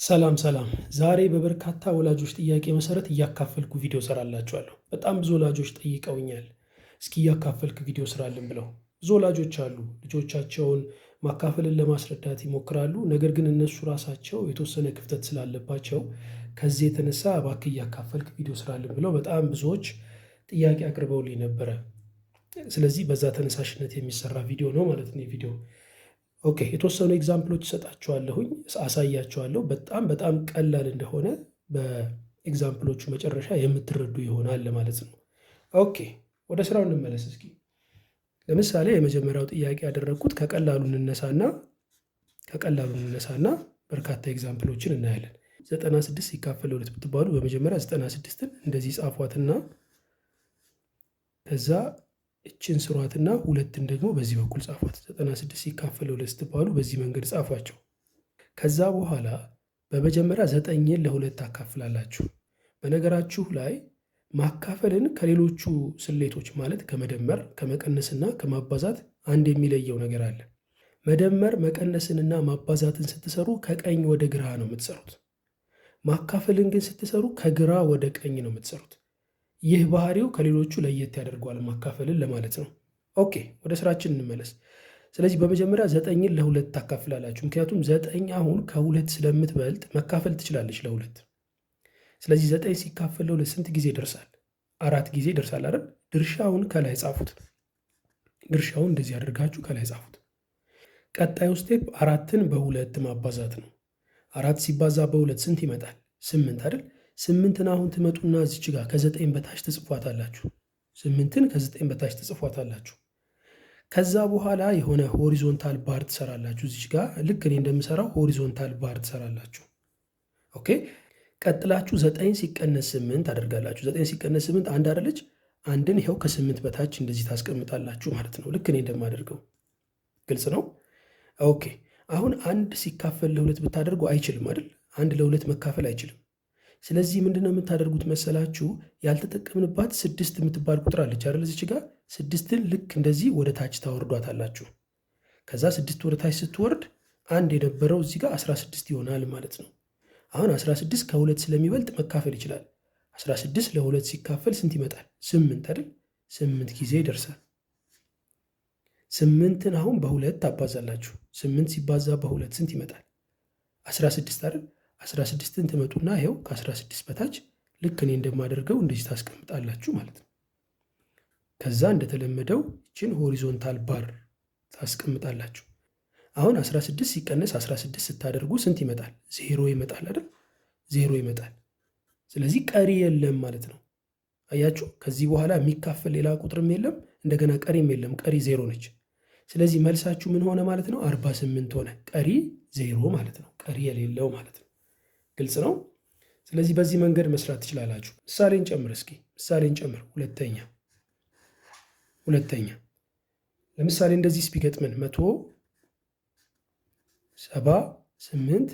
ሰላም ሰላም። ዛሬ በበርካታ ወላጆች ጥያቄ መሰረት እያካፈልኩ ቪዲዮ ሰራላችኋለሁ። በጣም ብዙ ወላጆች ጠይቀውኛል፣ እስኪ እያካፈልክ ቪዲዮ ስራልን ብለው። ብዙ ወላጆች አሉ ልጆቻቸውን ማካፈልን ለማስረዳት ይሞክራሉ። ነገር ግን እነሱ ራሳቸው የተወሰነ ክፍተት ስላለባቸው ከዚህ የተነሳ እባክህ እያካፈልክ ቪዲዮ ስራልን ብለው በጣም ብዙዎች ጥያቄ አቅርበውልኝ ነበረ። ስለዚህ በዛ ተነሳሽነት የሚሰራ ቪዲዮ ነው ማለት ነው ቪዲዮ። ኦኬ፣ የተወሰኑ ኤግዛምፕሎች እሰጣችኋለሁኝ፣ አሳያችኋለሁ። በጣም ቀላል እንደሆነ በኤግዛምፕሎቹ መጨረሻ የምትረዱ ይሆናል ማለት ነው። ኦኬ፣ ወደ ስራው እንመለስ እስኪ። ለምሳሌ የመጀመሪያው ጥያቄ ያደረግኩት ከቀላሉ እንነሳና በርካታ ኤግዛምፕሎችን እናያለን። 96 ሲካፈል ለሁለት ብትባሉ በመጀመሪያ 96ን እንደዚህ ጻፏትና ከዛ እችን ስሯትና ሁለትን ደግሞ በዚህ በኩል ጻፏት። 96 ሲካፈል ለሁለት ስትባሉ በዚህ መንገድ ጻፏቸው። ከዛ በኋላ በመጀመሪያ 9ን ለሁለት ታካፍላላችሁ። በነገራችሁ ላይ ማካፈልን ከሌሎቹ ስሌቶች ማለት ከመደመር ከመቀነስና ከማባዛት አንድ የሚለየው ነገር አለ። መደመር መቀነስንና ማባዛትን ስትሰሩ ከቀኝ ወደ ግራ ነው የምትሰሩት። ማካፈልን ግን ስትሰሩ ከግራ ወደ ቀኝ ነው የምትሰሩት። ይህ ባህሪው ከሌሎቹ ለየት ያደርገዋል ማካፈልን ለማለት ነው። ኦኬ፣ ወደ ስራችን እንመለስ። ስለዚህ በመጀመሪያ 9ን ለሁለት ታካፍላላችሁ። ምክንያቱም 9 አሁን ከሁለት ስለምትበልጥ መካፈል ትችላለች ለሁለት። ስለዚህ 9 ሲካፈል ለሁለት ስንት ጊዜ ይደርሳል? 4 ጊዜ ይደርሳል አይደል? ድርሻውን ከላይ ጻፉት። ድርሻውን እንደዚህ አድርጋችሁ ከላይ ጻፉት። ቀጣዩ ስቴፕ 4ን በሁለት ማባዛት ነው። 4 ሲባዛ በሁለት ስንት ይመጣል? 8 አይደል? 8ን አሁን ትመጡና እዚች ጋር ከ9 በታች ትጽፏታላችሁ። 8ን ከ9 በታች ትጽፏታላችሁ። ከዛ በኋላ የሆነ ሆሪዞንታል ባር ትሰራላችሁ። እዚች ጋር ልክ እኔ እንደምሰራው ሆሪዞንታል ባር ትሰራላችሁ። ኦኬ፣ ቀጥላችሁ 9 ሲቀነስ 8 አደርጋላችሁ። 9 ሲቀነስ 8 አንድ አይደለች? አንድን ይኸው ከ8 በታች እንደዚህ ታስቀምጣላችሁ ማለት ነው። ልክ እኔ እንደማደርገው። ግልጽ ነው? ኦኬ፣ አሁን አንድ ሲካፈል ለሁለት ብታደርጉ አይችልም አይደል? አንድ ለሁለት መካፈል አይችልም። ስለዚህ ምንድነው የምታደርጉት መሰላችሁ? ያልተጠቀምንባት 6 የምትባል ቁጥር አለች አይደል? እዚች ጋር 6ን ልክ እንደዚህ ወደ ታች ታወርዷታላችሁ። ከዛ 6 ወደ ታች ስትወርድ አንድ የነበረው እዚህ ጋር 16 ይሆናል ማለት ነው። አሁን 16 ከሁለት ስለሚበልጥ መካፈል ይችላል። 16 ለሁለት ሲካፈል ስንት ይመጣል? 8 አይደል? 8 ጊዜ ይደርሳል። 8ን አሁን በሁለት ታባዛላችሁ። 8 ሲባዛ በሁለት ስንት ይመጣል? 16 አይደል? 16ን ትመጡና ይኸው ከ16 በታች ልክ እኔ እንደማደርገው እንደዚህ ታስቀምጣላችሁ ማለት ነው። ከዛ እንደተለመደው ይችን ሆሪዞንታል ባር ታስቀምጣላችሁ። አሁን 16 ሲቀነስ 16 ስታደርጉ ስንት ይመጣል? 0 ይመጣል አይደል? 0 ይመጣል። ስለዚህ ቀሪ የለም ማለት ነው። አያችሁ፣ ከዚህ በኋላ የሚካፈል ሌላ ቁጥርም የለም፣ እንደገና ቀሪም የለም። ቀሪ 0 ነች። ስለዚህ መልሳችሁ ምን ሆነ ማለት ነው? 48 ሆነ። ቀሪ 0 ማለት ነው። ቀሪ የሌለው ማለት ነው። ግልጽ ነው? ስለዚህ በዚህ መንገድ መስራት ትችላላችሁ። ምሳሌን ጨምር እስኪ። ምሳሌን ጨምር። ሁለተኛ ለምሳሌ እንደዚህ ቢገጥመን 178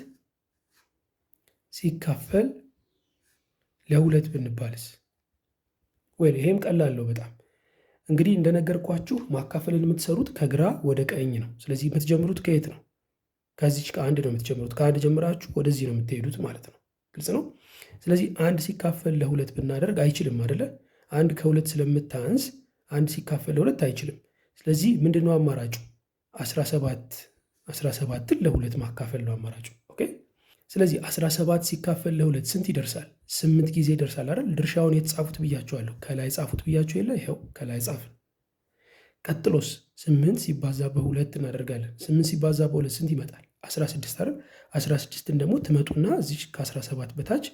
ሲካፈል ለሁለት ብንባልስ? ወይ ይሄም ቀላል ነው በጣም። እንግዲህ እንደነገርኳችሁ ማካፈልን የምትሰሩት ከግራ ወደ ቀኝ ነው። ስለዚህ የምትጀምሩት ከየት ነው? ከዚች ከአንድ ነው የምትጀምሩት። ከአንድ ጀምራችሁ ወደዚህ ነው የምትሄዱት ማለት ነው። ግልጽ ነው? ስለዚህ አንድ ሲካፈል ለሁለት ብናደርግ አይችልም አይደለ? አንድ ከሁለት ስለምታንስ አንድ ሲካፈል ለሁለት አይችልም። ስለዚህ ምንድነው አማራጩ? 17ን ለሁለት ማካፈል ነው አማራጩ። ኦኬ፣ ስለዚህ 17 ሲካፈል ለሁለት ስንት ይደርሳል? 8 ጊዜ ይደርሳል አይደል? ድርሻውን የተጻፉት ብያቸዋለሁ። ከላይ ጻፉት ብያቸው የለ? ይኸው ከላይ ጻፍን። ቀጥሎስ 8 ሲባዛ በሁለት እናደርጋለን። 8 ሲባዛ በሁለት ስንት ይመጣል? 16 አይደል? 16ን ደግሞ ትመጡና እዚህ ከ17 በታች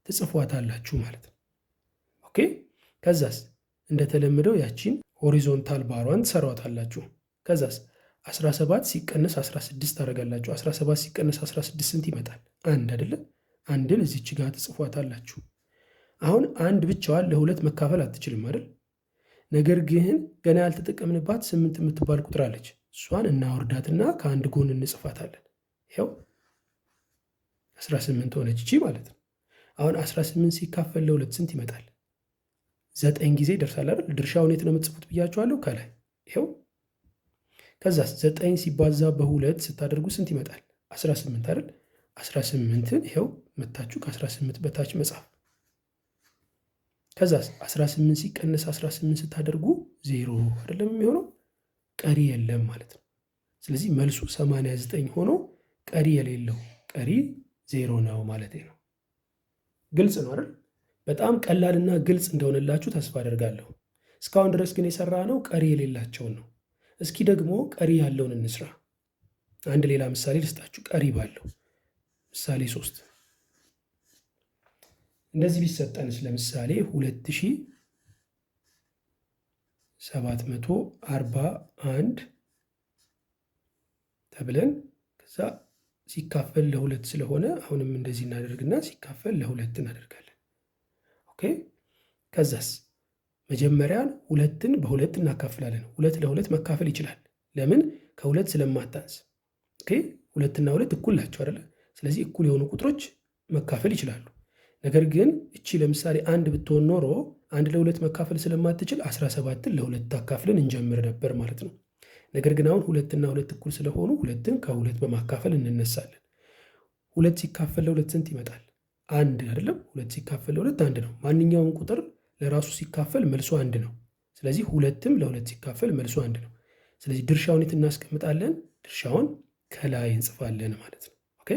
ትጽፏታላችሁ ማለት ነው። ኦኬ፣ ከዛስ እንደተለመደው ያቺን ሆሪዞንታል ባሯን ትሰሯታላችሁ። ከዛስ 17 ሲቀነስ 16 ታደርጋላችሁ። 17 ሲቀነስ 16 ስንት ይመጣል? አንድ አይደለ? አንድን እዚች ጋር ትጽፏታላችሁ። አሁን አንድ ብቻዋን ለሁለት መካፈል አትችልም አይደል? ነገር ግን ገና ያልተጠቀምንባት 8 የምትባል ቁጥር አለች። እሷን እናወርዳትና ከአንድ ጎን እንጽፋታለን። ይኸው 18 ሆነች እቺ ማለት ነው። አሁን 18 ሲካፈል ለሁለት ስንት ይመጣል? 9 ጊዜ ይደርሳል አይደል? ድርሻውን የት ነው የምትጽፉት ብያችኋለሁ? ከላይ ይኸው። ከዛስ 9 ሲባዛ በሁለት ስታደርጉ ስንት ይመጣል? 18 አይደል? 18ን ይኸው መታችሁ ከ18 በታች መጻፍ። ከዛ 18 ሲቀነስ 18 ስታደርጉ 0 አይደለም የሚሆነው፣ ቀሪ የለም ማለት ነው። ስለዚህ መልሱ 89 ሆኖ ቀሪ የሌለው ቀሪ 0 ነው ማለት ነው። ግልጽ ነው አይደል? በጣም ቀላልና ግልጽ እንደሆነላችሁ ተስፋ አደርጋለሁ። እስካሁን ድረስ ግን የሰራ ነው ቀሪ የሌላቸውን ነው። እስኪ ደግሞ ቀሪ ያለውን እንስራ። አንድ ሌላ ምሳሌ ልስጣችሁ። ቀሪ ባለው ምሳሌ 3 እንደዚህ ቢሰጠንስ ለምሳሌ 2741 ተብለን ከዛ ሲካፈል ለ2 ስለሆነ አሁንም እንደዚህ እናደርግና ሲካፈል ለ2 እናደርጋለን። ኦኬ። ከዛስ መጀመሪያን 2ን በ2 እናካፍላለን። 2 ለ2 መካፈል ይችላል። ለምን? ከ2 ስለማታንስ። ኦኬ። 2 እና 2 እኩል ናቸው አይደለ? ስለዚህ እኩል የሆኑ ቁጥሮች መካፈል ይችላሉ። ነገር ግን እቺ ለምሳሌ 1 ብትሆን ኖሮ 1 ለ2 መካፈል ስለማትችል 17ን ለ2 አካፍለን እንጀምር ነበር ማለት ነው። ነገር ግን አሁን 2 እና 2 እኩል ስለሆኑ 2ን ከ2 በማካፈል እንነሳለን። 2 ሲካፈል ለ2 ስንት ይመጣል? 1 አይደለም? 2 ሲካፈል ለ2 1 ነው። ማንኛውም ቁጥር ለራሱ ሲካፈል መልሶ 1 ነው። ስለዚህ 2ም ለ2 ሲካፈል መልሶ 1 ነው። ስለዚህ ድርሻውን የት እናስቀምጣለን? ድርሻውን ከላይ እንጽፋለን ማለት ነው። ኦኬ።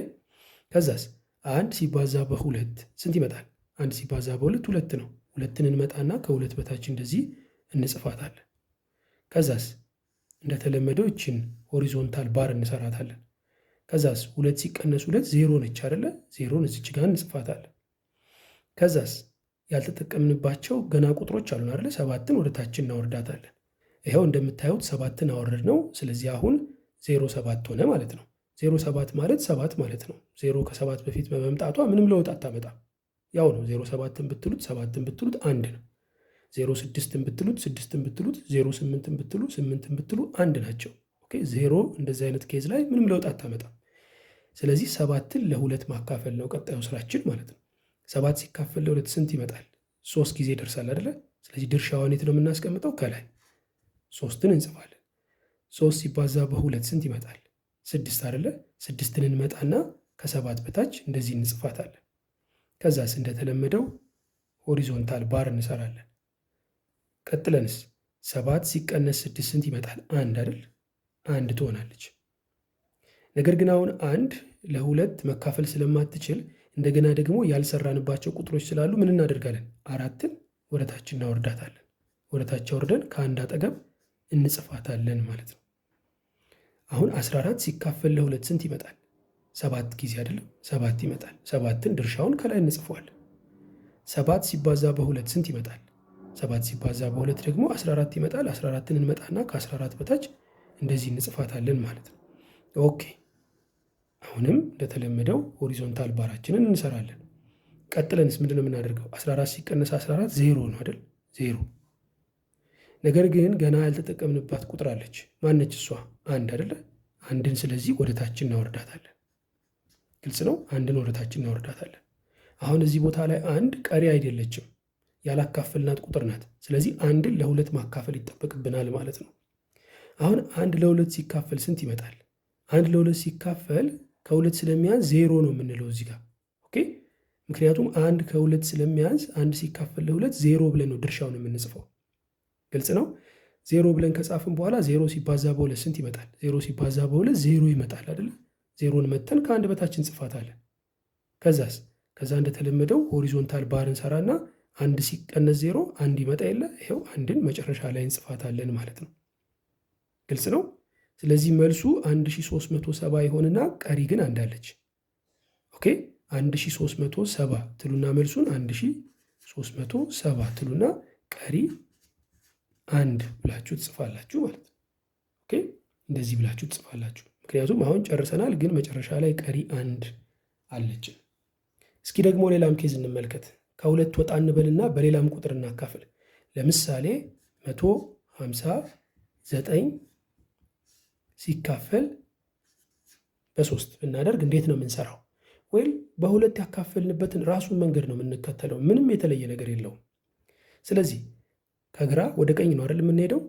ከዛስ 1 ሲባዛ በ2 ስንት ይመጣል? 1 ሲባዛ በ2 2 ነው። 2ን እንመጣና ከ2 በታች እንደዚህ እንጽፋታለን። ከዛስ እንደተለመደው እችን ሆሪዞንታል ባር እንሰራታለን። ከዛስ 2 ሲቀነስ 2 0 ነች አይደለ? 0ን እዚች ጋር እንጽፋታለን። ከዛስ ያልተጠቀምንባቸው ገና ቁጥሮች አሉን አይደለ? 7ን ወደ ታች እናወርዳታለን። ይኸው እንደምታዩት 7ን አወረድ ነው። ስለዚህ አሁን 07 ሆነ ማለት ነው። 07 ማለት 7 ማለት ነው። 0 ከ7 በፊት በመምጣቷ ምንም ለውጥ አታመጣም። ያው ነው። 07ን ብትሉት 7ን ብትሉት አንድ ነው። 06ን ብትሉት 6ን ብትሉት 08ን ብትሉ 8ን ብትሉ አንድ ናቸው። ኦኬ። 0 እንደዚህ አይነት ኬዝ ላይ ምንም ለውጥ አታመጣም። ስለዚህ 7ን ለ2 ማካፈል ነው ቀጣዩ ስራችን ማለት ነው። 7 ሲካፈል ለ2 ስንት ይመጣል? 3 ጊዜ ይደርሳል አይደለ? ስለዚህ ድርሻዋን የት ነው የምናስቀምጠው? ከላይ 3ን እንጽፋለን። 3 ሲባዛ በ2 ስንት ይመጣል? 6 አይደለ? 6ን እንመጣና ከ7 በታች እንደዚህ እንጽፋታለን። ከዛስ እንደተለመደው ሆሪዞንታል ባር እንሰራለን። ቀጥለንስ 7 ሲቀነስ 6 ስንት ይመጣል? 1 አይደል? 1 ትሆናለች። ነገር ግን አሁን 1 ለ2 መካፈል ስለማትችል እንደገና ደግሞ ያልሰራንባቸው ቁጥሮች ስላሉ ምን እናደርጋለን? 4ን ወደታች እናወርዳታለን። ወደታች አውርደን ከአንድ አጠገብ እንጽፋታለን ማለት ነው። አሁን 14 ሲካፈል ለ2 ስንት ይመጣል? 7 ጊዜ አይደለም? 7 ይመጣል። 7ን ድርሻውን ከላይ እንጽፈዋለን። 7 ሲባዛ በ2 ስንት ይመጣል? 7 ሲባዛ በ2 ደግሞ 14 ይመጣል። 14ን እንመጣና ከ14 በታች እንደዚህ እንጽፋታለን ማለት ነው። ኦኬ። አሁንም እንደተለመደው ሆሪዞንታል ባራችንን እንሰራለን። ቀጥለንስ ምንድን ነው የምናደርገው? 14 ሲቀነስ 14 0 ነው አይደል? 0። ነገር ግን ገና ያልተጠቀምንባት ቁጥር አለች። ማነች እሷ? 1 አይደለ? 1ን ስለዚህ ወደ ታች እናወርዳታለን። ግልጽ ነው። 1ን ወደ ታች እናወርዳታለን። አሁን እዚህ ቦታ ላይ 1 ቀሪ አይደለችም፣ ያላካፈልናት ቁጥር ናት። ስለዚህ 1ን ለ2 ማካፈል ይጠበቅብናል ማለት ነው። አሁን 1 ለ2 ሲካፈል ስንት ይመጣል? 1 ለ2 ሲካፈል ከ2 ስለሚያንስ 0 ነው የምንለው እዚህ ጋር። ኦኬ። ምክንያቱም 1 ከ2 ስለሚያንስ 1 ሲካፈል ለ2 0 ብለን ነው ድርሻውን የምንጽፈው። ግልጽ ነው። 0 ብለን ከጻፍን በኋላ 0 ሲባዛ በ2 ስንት ይመጣል? 0 ሲባዛ በ2 0 ይመጣል አይደለ? 0ን መተን ከአንድ በታች እንጽፋታለን። ከዛስ ከዛ እንደተለመደው ሆሪዞንታል ባር እንሰራና 1 ሲቀነስ 0 1 ይመጣ የለ? ይኸው 1ን መጨረሻ ላይ እንጽፋታለን ማለት ነው። ግልጽ ነው። ስለዚህ መልሱ 1370 ይሆንና ቀሪ ግን አንዳለች። ኦኬ። 1370 ትሉና መልሱን 1370 ትሉና ቀሪ 1 ብላችሁ ትጽፋላችሁ ማለት ነው። ኦኬ። እንደዚህ ብላችሁ ትጽፋላችሁ። ምክንያቱም አሁን ጨርሰናል፣ ግን መጨረሻ ላይ ቀሪ 1 አለች። እስኪ ደግሞ ሌላም ኬዝ እንመልከት። ከ2 ወጣ እንበልና በሌላም ቁጥር እናካፍል። ለምሳሌ 159 ሲካፈል በ3 ብናደርግ እንዴት ነው የምንሰራው? ወይም በ2 ያካፈልንበትን ራሱን መንገድ ነው የምንከተለው። ምንም የተለየ ነገር የለውም። ስለዚህ ከግራ ወደ ቀኝ ነው አይደል የምንሄደው?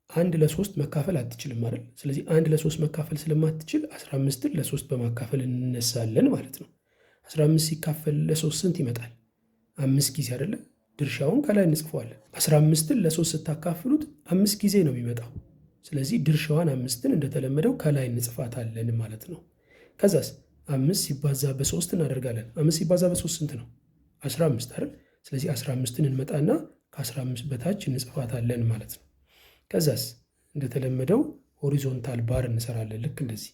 1 ለ3 መካፈል አትችልም አይደል? ስለዚህ 1 ለ3 መካፈል ስለማትችል 15ን ለ3 በማካፈል እንነሳለን ማለት ነው። 15 ሲካፈል ለ3 ስንት ይመጣል? 5 ጊዜ አይደለ? ድርሻውን ከላይ እንጽፈዋለን። 15ን ለ3 ስታካፍሉት 5 ጊዜ ነው የሚመጣው። ስለዚህ ድርሻዋን 5ን እንደተለመደው ከላይ እንጽፋታለን ማለት ነው። ከዛስ 5 ሲባዛ በ3 እናደርጋለን። 5 ሲባዛ በ3 ስንት ነው? 15 አይደል? ስለዚህ 15ን እንመጣና ከ15 በታች እንጽፋታለን ማለት ነው። ከዛስ እንደተለመደው ሆሪዞንታል ባር እንሰራለን ልክ እንደዚህ።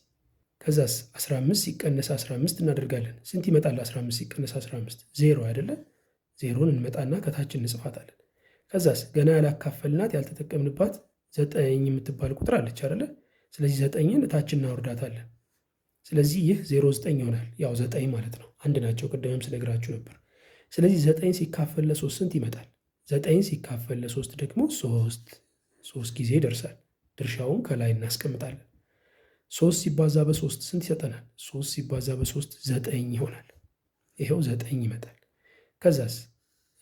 ከዛስ 15 ሲቀነስ 15 እናደርጋለን። ስንት ይመጣል? 15 ሲቀነስ 15 ዜሮ አይደለ? ዜሮን እንመጣና ከታች እንጽፋታለን። ከዛስ ገና ያላካፈልናት ያልተጠቀምንባት 9 የምትባል ቁጥር አለች አይደለ? ስለዚህ 9ን እታች እናወርዳታለን። ስለዚህ ይህ 09 ይሆናል። ያው 9 ማለት ነው፣ አንድ ናቸው። ቅድምም ስነግራችሁ ነበር። ስለዚህ 9 ሲካፈል ለ3 ስንት ይመጣል? 9 ሲካፈል ለ3 ደግሞ 3 ጊዜ ይደርሳል። ድርሻውን ከላይ እናስቀምጣለን። 3 ሲባዛ በ3 ስንት ይሰጠናል? 3 ሲባዛ በ3 9 ይሆናል። ይኸው 9 ይመጣል። ከዛስ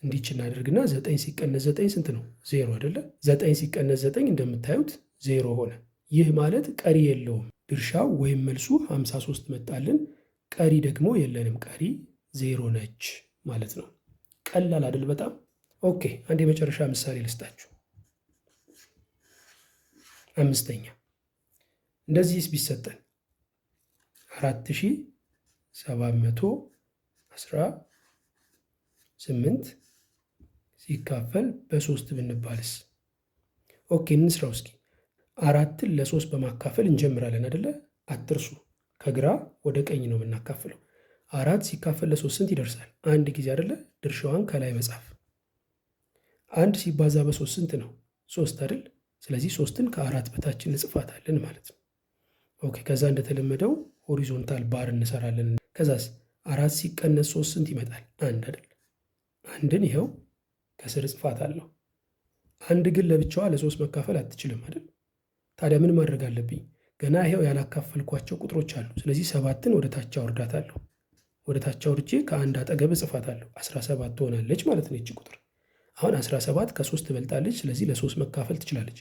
እንዲች እናደርግና 9 ሲቀነስ 9 ስንት ነው? 0 አይደለ? 9 ሲቀነስ 9 እንደምታዩት 0 ሆነ። ይህ ማለት ቀሪ የለውም። ድርሻው ወይም መልሱ 53 መጣልን። ቀሪ ደግሞ የለንም። ቀሪ 0 ነች ማለት ነው። ቀላል አይደል? በጣም ኦኬ። አንድ የመጨረሻ ምሳሌ ልስጣችሁ። 5ኛ እንደዚህስ ቢሰጠን 4718 ሲካፈል በ3 ብንባልስ? ኦኬ እንስራው እስኪ። 4ን ለ3 በማካፈል እንጀምራለን አይደለ? አትርሱ፣ ከግራ ወደ ቀኝ ነው የምናካፍለው። 4 ሲካፈል ለ3 ስንት ይደርሳል? አንድ ጊዜ አይደለ? ድርሻዋን ከላይ መጻፍ። 1 ሲባዛ በ3 ስንት ነው? 3 አይደል? ስለዚህ 3ን ከ4 በታች እንጽፋታለን ማለት ነው። ኦኬ ከዛ እንደተለመደው ሆሪዞንታል ባር እንሰራለን። ከዛስ 4 ሲቀነስ 3 ስንት ይመጣል? 1 አይደል? 1ን ይኸው ከስር እጽፋታለሁ። 1 ግን ለብቻዋ ለ3 መካፈል አትችልም አይደል? ታዲያ ምን ማድረግ አለብኝ? ገና ይኸው ያላካፈልኳቸው ቁጥሮች አሉ። ስለዚህ 7ን ወደ ታች አወርዳታለሁ። ወደ ታች አውርጄ ከ1 አጠገብ እጽፋታለሁ። 17 ትሆናለች ማለት ነው ይቺ ቁጥር። አሁን 17 ከ3 ትበልጣለች። ስለዚህ ለ3 መካፈል ትችላለች።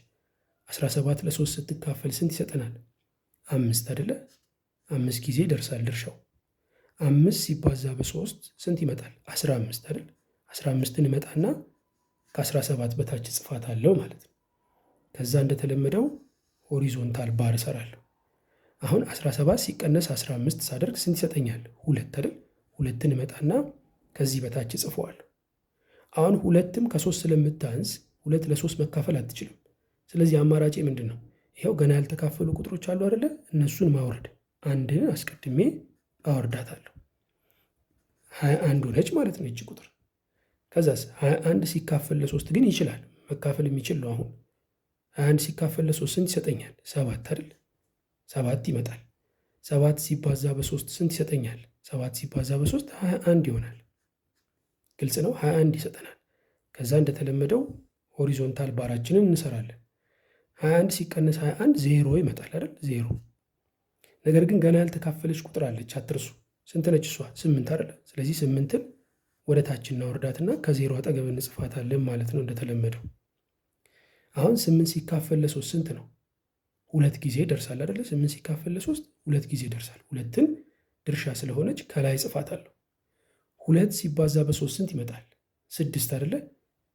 17 ለ3 ስትካፈል ስንት ይሰጠናል? 5 አይደለ? 5 ጊዜ ይደርሳል ድርሻው። 5 ሲባዛ በ3 ስንት ይመጣል? 15 አይደል? 15ን እመጣና ከ17 በታች እጽፋታለሁ ማለት ነው። ከዛ እንደተለመደው ሆሪዞንታል ባር እሰራለሁ። አሁን 17 ሲቀነስ 15 ሳደርግ ስንት ይሰጠኛል? 2 አይደል? 2ን እመጣና ከዚህ በታች እጽፈዋለሁ። አሁን 2ም ከ3 ስለምታንስ 2 ለ3 መካፈል አትችልም። ስለዚህ አማራጭ ምንድን ነው? ይኸው ገና ያልተካፈሉ ቁጥሮች አሉ አይደለ? እነሱን ማውረድ። 1ን አስቀድሜ አወርዳታለሁ። 21 ሆነች ማለት ነው ይቺ ቁጥር። ከዛስ 21 ሲካፈል ለ3 ግን ይችላል፣ መካፈል የሚችል ነው። አሁን 21 ሲካፈል ለ3 ስንት ይሰጠኛል? 7 አይደል? 7 ይመጣል። 7 ሲባዛ በ3 ስንት ይሰጠኛል? 7 ሲባዛ በ3 21 ይሆናል። ግልጽ ነው። 21 ይሰጠናል። ከዛ እንደተለመደው ሆሪዞንታል ባራችንን እንሰራለን። 21 ሲቀነስ 21 0 ይመጣል አይደል? 0። ነገር ግን ገና ያልተካፈለች ቁጥር አለች፣ አትርሱ። ስንት ነች እሷ? 8 አይደል? ስለዚህ 8ን ወደ ታች እናወርዳትና ከ0 አጠገብ እንጽፋታለን ማለት ነው እንደተለመደው። አሁን 8 ሲካፈል ለ3 ስንት ነው? 2 ጊዜ ይደርሳል አይደለ? 8 ሲካፈል ለ3 2 ጊዜ ይደርሳል። 2ን ድርሻ ስለሆነች ከላይ ጽፋታለሁ። 2 ሲባዛ በ3 ስንት ይመጣል? 6 አይደለ?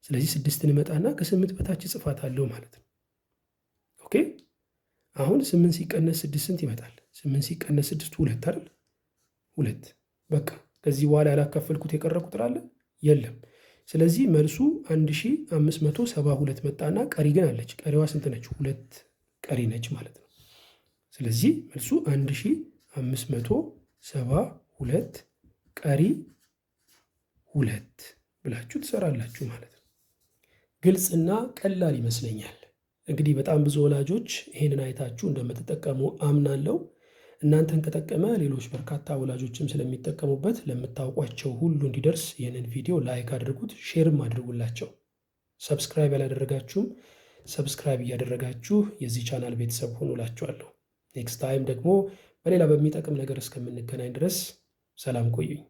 ስለዚህ 6ን እመጣና ከ8 በታች ጽፋታለሁ ማለት ነው። ኦኬ አሁን 8 ሲቀነስ 6 ስንት ይመጣል? 8 ሲቀነስ 6 2 አይደል? 2 በቃ ከዚህ በኋላ ያላካፈልኩት የቀረ ቁጥር አለ? የለም። ስለዚህ መልሱ 1572 መጣና ቀሪ ግን አለች። ቀሪዋ ስንት ነች? 2 ቀሪ ነች ማለት ነው። ስለዚህ መልሱ 1572 ቀሪ 2 ብላችሁ ትሰራላችሁ ማለት ነው። ግልጽና ቀላል ይመስለኛል። እንግዲህ በጣም ብዙ ወላጆች ይህንን አይታችሁ እንደምትጠቀሙ አምናለሁ። እናንተን ከጠቀመ ሌሎች በርካታ ወላጆችም ስለሚጠቀሙበት ለምታውቋቸው ሁሉ እንዲደርስ ይህንን ቪዲዮ ላይክ አድርጉት፣ ሼርም አድርጉላቸው። ሰብስክራይብ ያላደረጋችሁም ሰብስክራይብ እያደረጋችሁ የዚህ ቻናል ቤተሰብ ሆኑ እላችኋለሁ። ኔክስት ታይም ደግሞ በሌላ በሚጠቅም ነገር እስከምንገናኝ ድረስ ሰላም ቆዩኝ።